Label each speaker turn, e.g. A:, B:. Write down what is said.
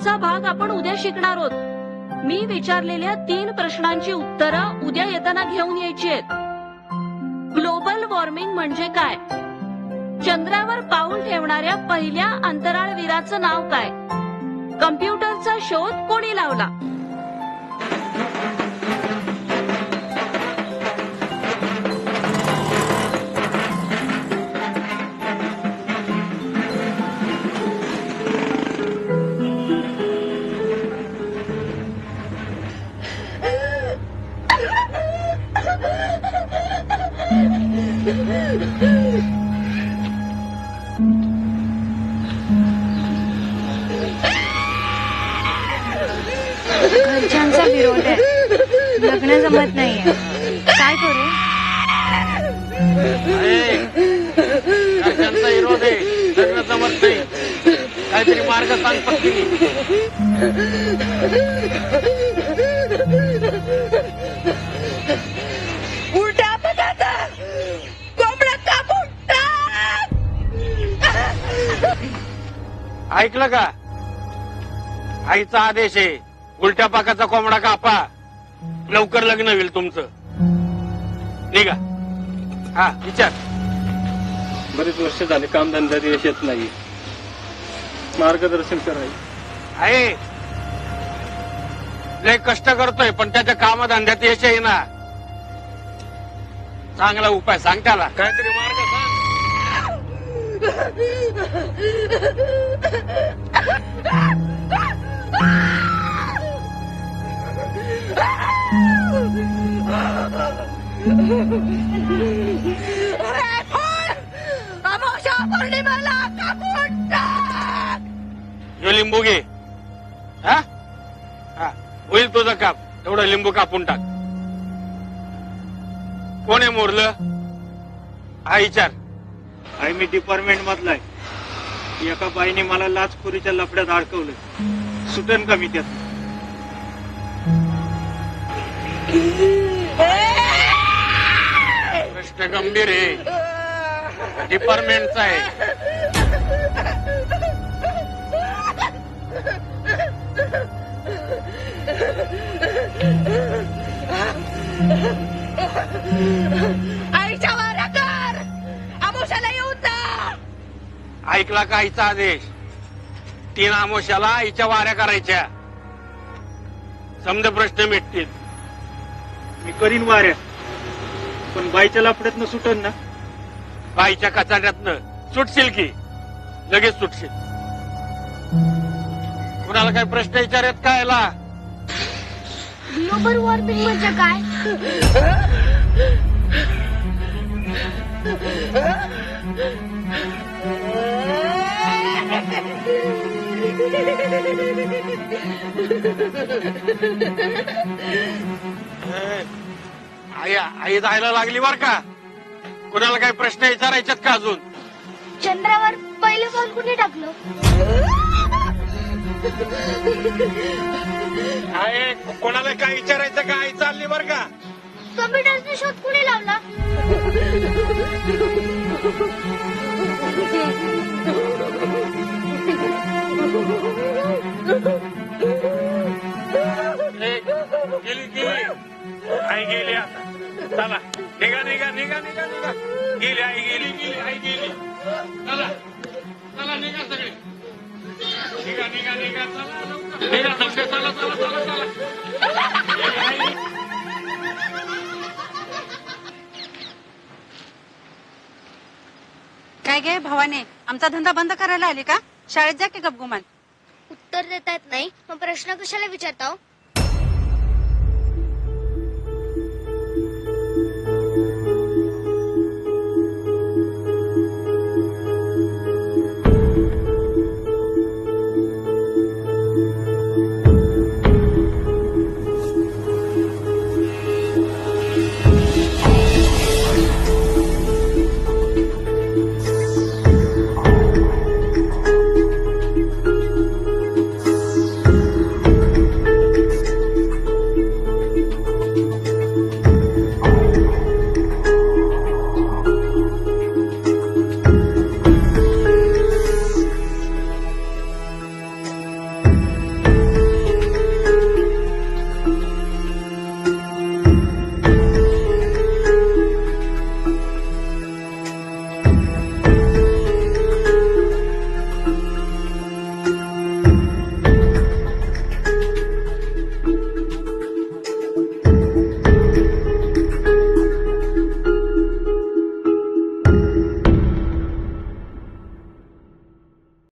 A: पुढचा भाग आपण उद्या शिकणार आहोत. मी विचारलेल्या 3 प्रश्नांची उत्तरं उद्या येताना घेऊन यायची आहेत. ग्लोबल वॉर्मिंग म्हणजे काय? चंद्रावर पाऊल ठेवणाऱ्या पहिल्या अंतराळवीराचं नाव काय? कम्प्युटरचा शोध कोणी लावला?
B: घरच्यांचा विरोध आहे, लग्न जमत नाहीये, काय करू?
C: घरच्यांचा विरोध आहे, लग्न जमत नाही, काहीतरी मार्ग सांग पत्नी.
D: उलट्या पदाचा कोंबडा कापून टाक.
C: ऐकलं का? आईचा आदेश आहे, उलट्या पाकाचा कोंबडा कापा, लवकर लग्न होईल तुमचं. निघा. हा विचार.
E: बरेच वर्ष झाले कामधंद्यात यश येत नाही, मार्गदर्शन करायचं.
C: आहे लय कष्ट करतोय पण त्याच्या कामधंद्यात यश आहे ना. चांगला उपाय सांग त्याला, काहीतरी मार्ग सांग.
D: अमावस्या पौर्णिमेला कापून टाक.
C: ह्यो लिंबू घे. हा हा होईल तुझं काम. तेवढं लिंबू कापून टाक. कोण आहे मोरलं? हा विचार.
E: आई मी डिपार्टमेंट मधला आहे. एका बाईने मला लाचखोरीच्या लफड्यात अडकवलं, सुटन का मी त्यात?
C: प्रश्न गंभीर आहे, डिपार्टमेंटचा आहे.
D: आईच्या वाऱ्या कर. अमावस्याला येऊन जा.
C: ऐकला का आईचा आदेश? 3 अमावस्याला आईच्या वाऱ्या करायच्या, समजा प्रश्न मिटतील.
E: मी करीन वाऱ्या, पण बाईच्या लफड्यातनं सुटन ना?
C: बाईच्या कचाट्यातनं सुटशील की लगेच सुटशील. कुणाला काही प्रश्न विचारत काय याला?
B: ग्लोबल वॉर्मिंग म्हणजे काय?
C: आई आई जायला लागली बर का. कुणाला काही प्रश्न विचारायच्यात का अजून?
B: चंद्रावर पहिलं पाऊल कुणी टाकलं?
C: आहे कोणाला काय विचारायचं का? आई चालली बर का.
B: कम्प्युटरचा शोध कुणी लावला?
C: गेली गेली आई गेली. आता चला निघा निघा निघा निघा निघा. गेली आई गेली गेली आई गेली. चला चला निघा सगळे. निघा निघा निघा. चला लवकर निघा सगळे. चला चला चला चला. गेली आई.
F: काय गे भावाने, आमचा धंदा बंद करायला आली का? शाळेत जा की गपगुमान.
B: उत्तर देता येत नाही, मग प्रश्न कशाला विचारता?